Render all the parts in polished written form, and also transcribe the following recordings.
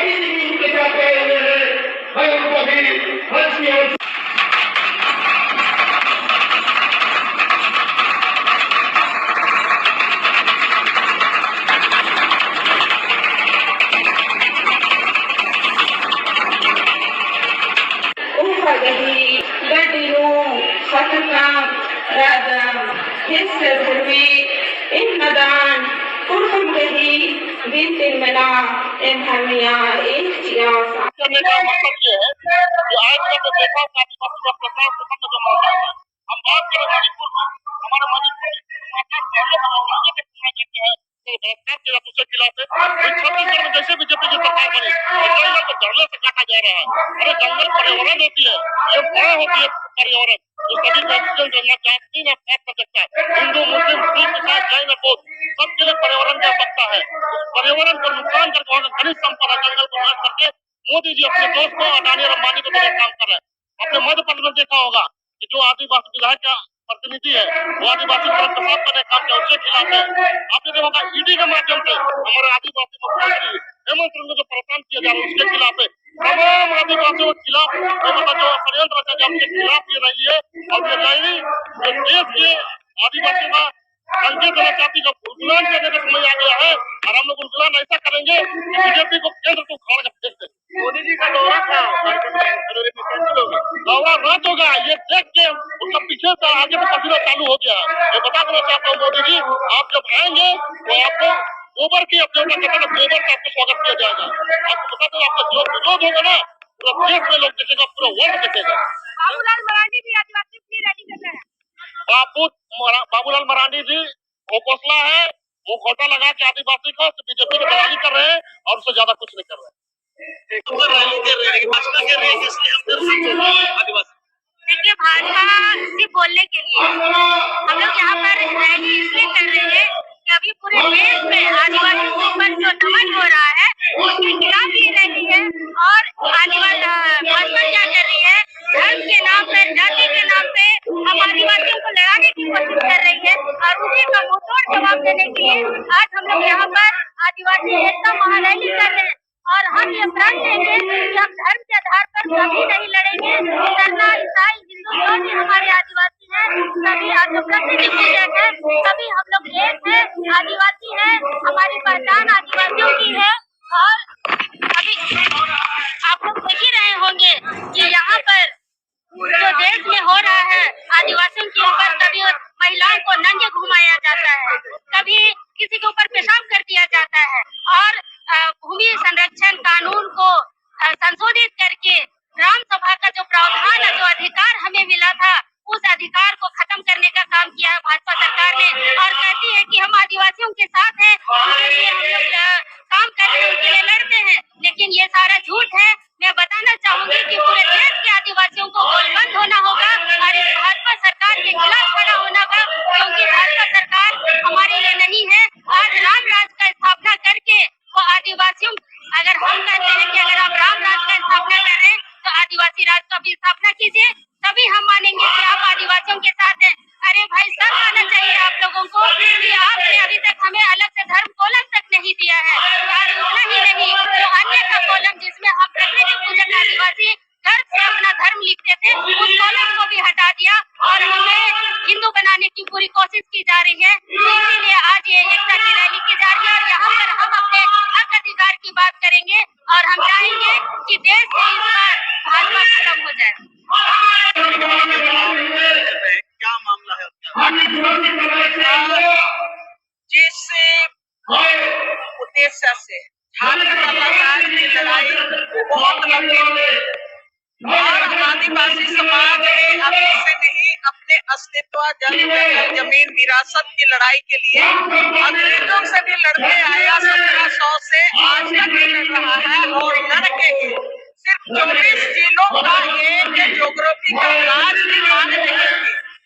शहीद भी उनके साथ गए हुए हैं। मैं उनको भी मंच की ओर करने का मतलब ये है कि आज का जो देखा काफी वस्तु प्रसाद से सब जो मौका है। हम बात करें मणिपुर में, हमारे मणिपुर दूसरे खिलाफ है। छत्तीसगढ़ में जैसे बीजेपी की सरकार बनी जंगल को जंगल से काटा जा रहा है। अरे जंगल पर्यावरण होती है, ये भय होती है पर्यावरण जो सभी को ऑक्सीजन देना चाहती है, हिंदू मुस्लिम सिख ईसाई जैन बौद्ध सबके लिए पर्यावरण की आवश्यकता है। उस पर्यावरण को नुकसान करके खनिज संपदा जंगल को नाश करके मोदी जी अपने दोस्त को अडानी और अंबानी को देने काम कर रहे हैं। अपने मध्य प्रदेश में देखा होगा कि जो आदिवासी विधायक का प्रतिनिधि है वो आदिवासी प्रसाद करने काम किया, उसके खिलाफ है। आपने देखा होगा ईडी के माध्यम से हमारे आदिवासी मुख्यमंत्री हेमंत सोरेन को जो परेशान किया जा रहा है उसके खिलाफ है। तमाम आदिवासियों के खिलाफ जो षड्यंत्र रचा उनके खिलाफ ये रही है। और ये रैली जो देश के आदिवासियों का संकेत देना चाहती है, उल्लंघन करने का समय आ गया है। और हम लोग उल्लंघन ऐसा करेंगे कि बीजेपी को केंद्र को उखाड़ कर फेंक दें। मोदी जी का दौरा था, दौरा रद्द होगा ये देख के उसका पीछे से आगे से पसीना चालू हो गया है। मैं बता देना चाहता हूँ मोदी जी, आप जब आएंगे तो आपको गोबर की अपने गोबर का आपको स्वागत किया जाएगा। आपको बता दें आपका जो विरोध होगा ना पूरा देश में लोग देखेगा, पूरा वर्ल्ड देखेगा। बाबूलाल मरांडी भी आदिवासी रैली कर रहे हैं। बाबूलाल मरांडी जी वो घोषणा है, वो घोटा लगा के आदिवासी को बीजेपी की दलाली कर रहे हैं और उससे ज्यादा कुछ नहीं कर रहे हैं। देखिए भाजपा से बोलने के लिए हम लोग यहाँ पर रैली इसलिए कर रहे हैं कि अभी पूरे देश में आदिवासी के ऊपर जो दमन हो रहा है उसके खिलाफ ये रैली है। और भाजपा क्या कर रही है, धर्म के नाम पर जाति के नाम पे हम आदिवासियों को लड़ाने की कोशिश कर रही है। और उसी का मुंहतोड़ जवाब देने के लिए आज हम लोग यहाँ पर आदिवासी एकता महारैली कर रहे हैं। और हम ये प्रण लेंगे कि हम धर्म के आधार पर कभी नहीं लड़ेंगे। सरना ईसाई हिंदू जो भी हमारे आदिवासी हैं सभी प्रकृति पूजक है, सभी हम लोग एक है, आदिवासी है, हमारी पहचान आदिवासियों की है। और अभी आप लोग देख ही रहे होंगे कि यहाँ पर जो देश में हो रहा है आदिवासियों के ऊपर, कभी महिलाओं को नंगे घुमाया जाता है, कभी किसी के ऊपर पेशाब कर दिया जाता है। और भूमि संरक्षण कानून को संशोधित करके ग्राम सभा का जो प्रावधान है, जो अधिकार हमें मिला था, उस अधिकार को खत्म करने का काम किया है भाजपा सरकार ने। और कहती है कि हम आदिवासियों के साथ हैं, उनके लिए हम लोग काम करते हैं, उनके लिए लड़ते हैं, लेकिन ये सारा झूठ है। मैं बताना चाहूंगी कि पूरे देश के आदिवासियों को गोलबंद होना होगा और इस भाजपा सरकार के खिलाफ खड़ा होना होगा, क्योंकि भाजपा सरकार हमारे लिए नहीं है। आज राम राज का स्थापना करके वो आदिवासियों, अगर हम कहते हैं कि अगर आप राम राज का स्थापना कर रहे हैं तो आदिवासी राज का भी स्थापना कीजिए, तभी हम मानेंगे कि आप आदिवासियों के साथ हैं। अरे भाई सब आना चाहिए आप लोगों को कि आपने अभी तक हमें अलग से धर्म कोलम तक नहीं दिया है। और उतना ही नहीं, जो अन्य का कोलम जिसमें हम प्रकृति पूजक आदिवासी गर्व से अपना धर्म लिखते थे, उस कोलम को भी हटा दिया और हमें हिंदू बनाने की पूरी कोशिश की जा रही है। इसीलिए आज ये एकता की रैली की जा रही है और यहाँ पर हम अपने हक अधिकार की बात करेंगे और हम चाहेंगे कि देश से इस बार भाजपा खत्म हो जाए। क्या मामला है जिस उद्देश्य से झारखंड की लड़ाई बहुत लंबी और आदिवासी समाज ने अभी से नहीं अपने अस्तित्व जमीन विरासत की लड़ाई के लिए अंग्रेजों से भी लड़ते आया। 1700 से आज तक लड़ रहा है और लड़के ही सिर्फ 24 जिलों का एक ज्योग्राफिकल राज की मांग नहीं थी,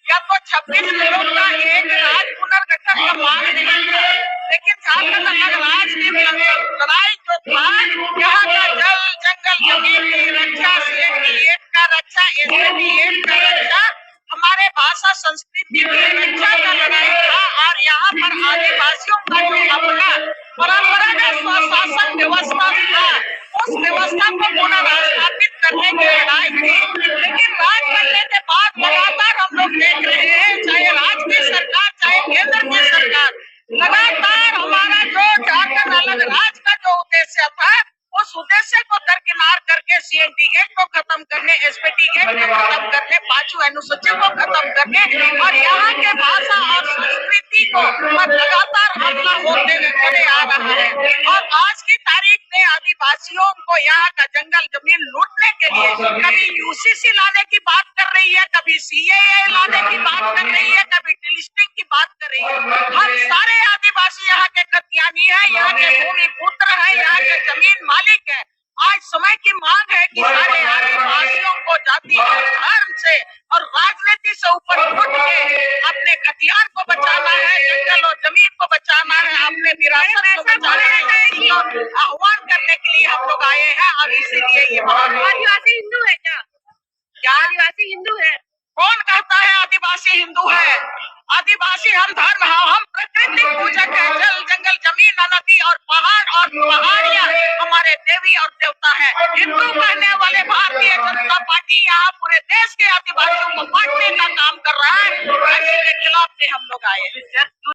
या तो 26 जिलों का एक राज पुनर्गठन का मांग नहीं था, लेकिन झारखंड अलग राज की लड़ाई जो था, यहाँ का जल जंगल जमीन की रक्षा, CNDA का रक्षा, SADA का रक्षा, हमारे भाषा संस्कृति की रक्षा का लड़ाई था। और यहाँ पर आदिवासियों का जो अपना परंपरागत स्वशासन व्यवस्था था, उस व्यवस्था को पुनर्स्थापित करने की लड़ाई थी। लेकिन राज बनने के बाद लगातार हम लोग देख रहे हैं, चाहे राज्य की सरकार चाहे केंद्र की सरकार, लगातार हमारा जो झारखंड अलग राज्य का जो उद्देश्य था उस उद्देश्य को दरकिनार करके सीएनटी गेट को खत्म करने, एसपीटी गेट को खत्म करने, 5वीं अनुसूची को खत्म करने और यहाँ के भाषा और संस्कृति को लगातार हमला होते हुए चले आ रहा है। और आज की तारीख में आदिवासियों को यहाँ का जंगल जमीन लूटने के लिए कभी यूसीसी लाने की बात कर रही है, कभी सीएए लाने की बात कर रही है, कभी डिलिस्टिंग की बात कर रही है। हम सारे आदिवासी यहाँ के खतियानी है, यहाँ के भूमि पुत्र है, यहाँ के जमीन मालिक है। आज समय की मांग है कि सारे आदिवासियों को जाति और धर्म से और राजनीति से ऊपर उठ के अपने खतियान को बचाना है, जंगल और जमीन को बचाना है, अपने विरासत को बचाना है। आह्वान करने के लिए हम लोग आए हैं और इसीलिए ये आदिवासी हिंदू है क्या आदिवासी हिंदू है? कौन कहता है आदिवासी हिंदू है? आदिवासी हम धर्म है, हम प्रकृति पूजक है। जल जंगल जमीन नदी और पहाड़ियाँ हमारे देवी और देवता है। हिंदू कहने वाले भारतीय जनता पार्टी यहाँ पूरे देश के आदिवासियों को बांटने का काम कर रहा है। इसी के खिलाफ से हम लोग आए हैं।